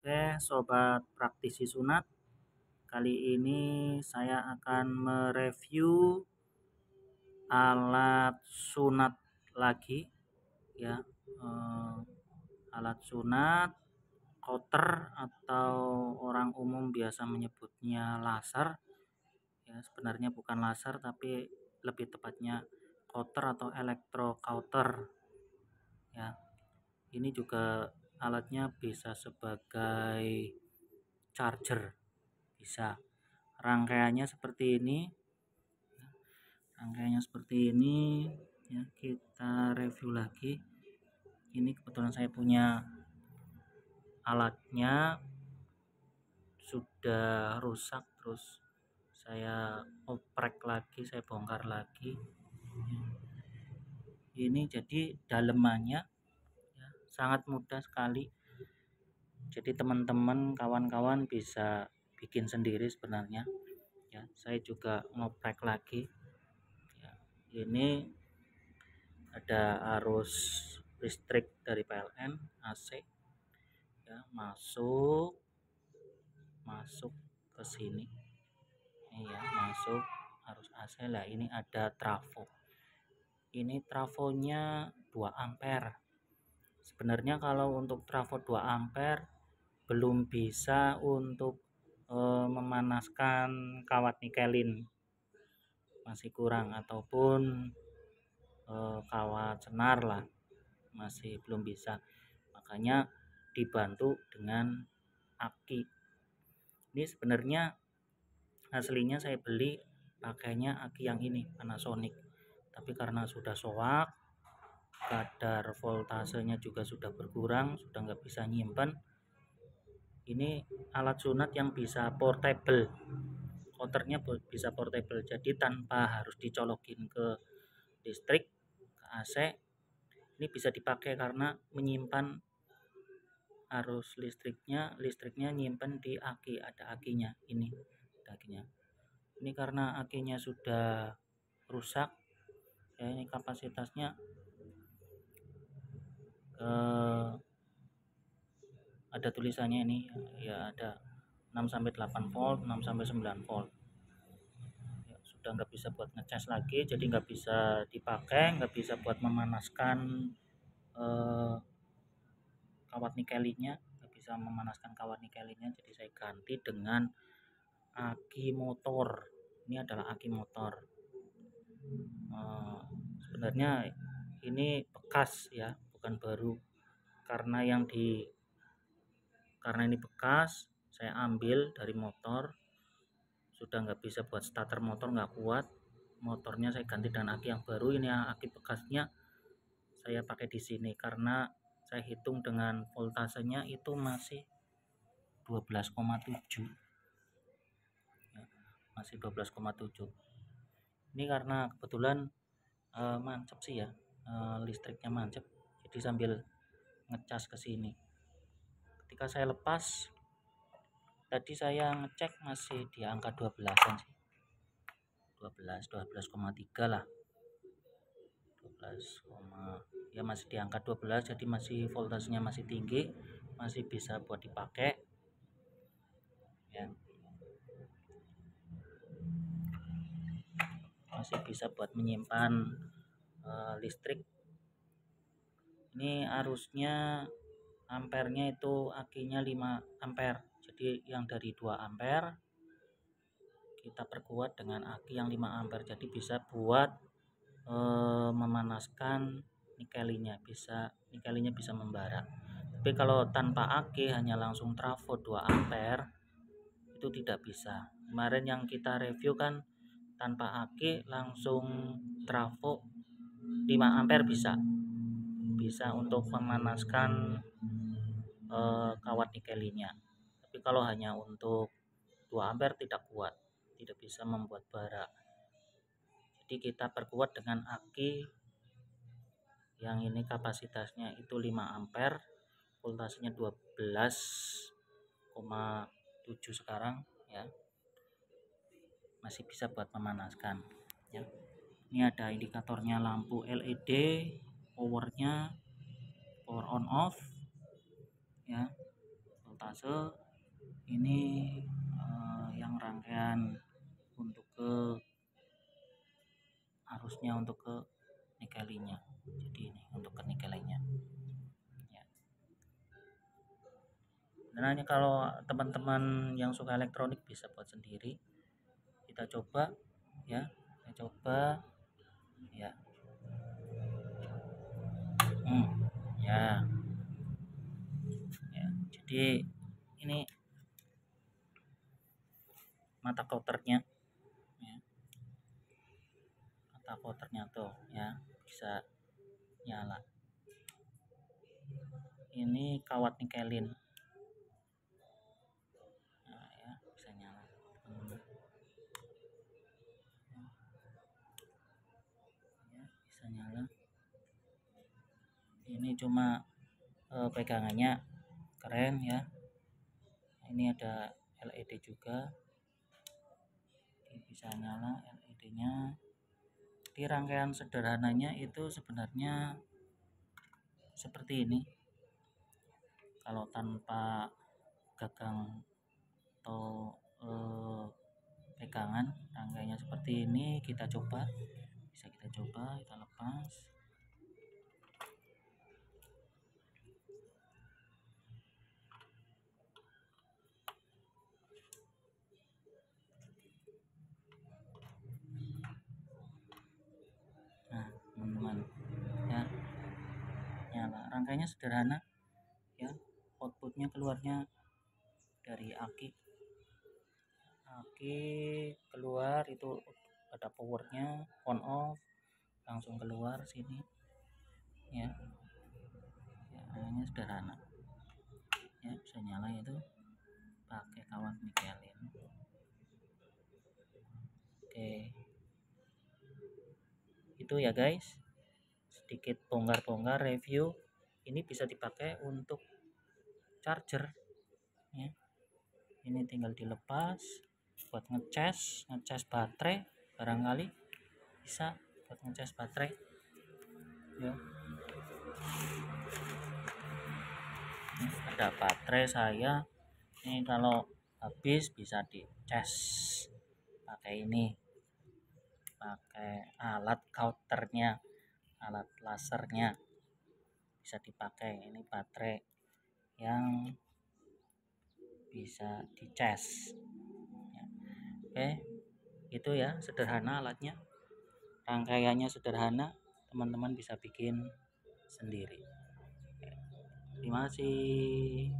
Oke, sobat praktisi sunat. Kali ini saya akan mereview alat sunat lagi ya. Alat sunat cotter atau orang umum biasa menyebutnya laser. Ya, sebenarnya bukan laser tapi lebih tepatnya cotter atau electrocauter. Ya, ini juga alatnya bisa sebagai charger, bisa. Rangkaiannya seperti ini, ya. Kita review lagi. Ini kebetulan saya punya alatnya sudah rusak, terus saya oprek lagi, saya bongkar lagi. Ini jadi dalemannya ya, sangat mudah sekali. Jadi teman-teman, kawan-kawan bisa bikin sendiri sebenarnya. Ya, saya juga ngoprek lagi. Ya, ini ada arus listrik dari PLN AC ya, masuk ke sini. Ini ya, masuk arus AC lah. Ini ada trafo. Ini trafonya 2 ampere. Sebenarnya kalau untuk trafo 2 ampere belum bisa untuk memanaskan kawat nikelin, masih kurang, ataupun kawat senar lah, masih belum bisa. Makanya dibantu dengan aki. Ini sebenarnya aslinya saya beli pakainya aki yang ini, Panasonic, tapi karena sudah soak, kadar voltasenya juga sudah berkurang, sudah nggak bisa nyimpen. Ini alat sunat yang bisa portable, counternya bisa portable, jadi tanpa harus dicolokin ke listrik, ke AC. Ini bisa dipakai karena menyimpan arus listriknya nyimpen di aki, ada akinya. Ini ada akinya. Ini karena akinya sudah rusak ya, ini kapasitasnya ada tulisannya ini ya, ada 6 sampai 8 volt, 6 sampai 9 volt. Ya, sudah nggak bisa buat ngecas lagi, jadi nggak bisa dipakai, nggak bisa buat memanaskan kawat nikelinya, nggak bisa memanaskan kawat nikelinya. Jadi saya ganti dengan aki motor. Ini adalah aki motor. Sebenarnya ini bekas ya, bukan baru. Karena ini bekas, saya ambil dari motor. Sudah nggak bisa buat starter motor, nggak kuat. Motornya saya ganti dengan aki yang baru. Ini aki bekasnya saya pakai di sini karena saya hitung dengan voltasenya itu masih 12,7 ya, masih 12,7. Ini karena kebetulan mancep sih ya, listriknya mancep, jadi sambil ngecas ke sini. Ketika saya lepas, tadi saya ngecek masih di angka 12-an sih, 12,3 lah, 12, ya masih di angka 12, jadi masih voltasenya masih tinggi, masih bisa buat dipakai ya, masih bisa buat menyimpan listrik. Ini arusnya ampernya itu akinya 5 ampere, jadi yang dari 2 ampere kita perkuat dengan aki yang 5 ampere, jadi bisa buat memanaskan nikelinya, bisa membara. Tapi kalau tanpa aki, hanya langsung trafo 2 ampere itu tidak bisa. Kemarin yang kita review kan tanpa aki langsung trafo 5 ampere bisa untuk memanaskan kawat nikelinya. Tapi kalau hanya untuk 2 ampere tidak kuat, tidak bisa membuat bara. Jadi kita perkuat dengan aki yang ini kapasitasnya itu 5 ampere, voltasenya 12,7 sekarang ya, masih bisa buat memanaskan ya. Ini ada indikatornya lampu LED, power on off ya, voltase, ini yang rangkaian untuk ke arusnya untuk ke nikelinya. Jadi ini untuk ke nikelinya ya. Dan hanya kalau teman-teman yang suka elektronik bisa buat sendiri. Kita coba ya, kita coba ya. Ya. Ya, jadi ini mata counternya ya. Mata counternya tuh ya bisa nyala. Ini kawat nikelin. Nah, ya, bisa nyala. Ya, bisa nyala. Ini cuma pegangannya keren ya. Ini ada LED juga. Ini bisa nyala LED-nya. Di rangkaian sederhananya itu sebenarnya seperti ini. Kalau tanpa gagang atau pegangan, rangkaiannya seperti ini. Kita coba, bisa kita coba, kita lepas. Nah teman-teman ya, nyala. Rangkaiannya sederhana ya, outputnya keluarnya dari aki keluar, itu ada powernya, on off langsung keluar sini ya. Rangkaiannya sederhana ya, bisa nyala itu pakai kawat nikelin. Oke, itu ya guys, sedikit bongkar-bongkar review. Ini bisa dipakai untuk charger ya. Ini tinggal dilepas buat ngecas baterai, barangkali bisa buat ngecas baterai ya. Ini ada baterai saya ini, kalau habis bisa dicas pakai ini, pakai alat counternya, alat lasernya bisa dipakai. Ini baterai yang bisa dicas ya. Oke, itu ya, sederhana alatnya, rangkaiannya sederhana, teman-teman bisa bikin sendiri. Terima kasih.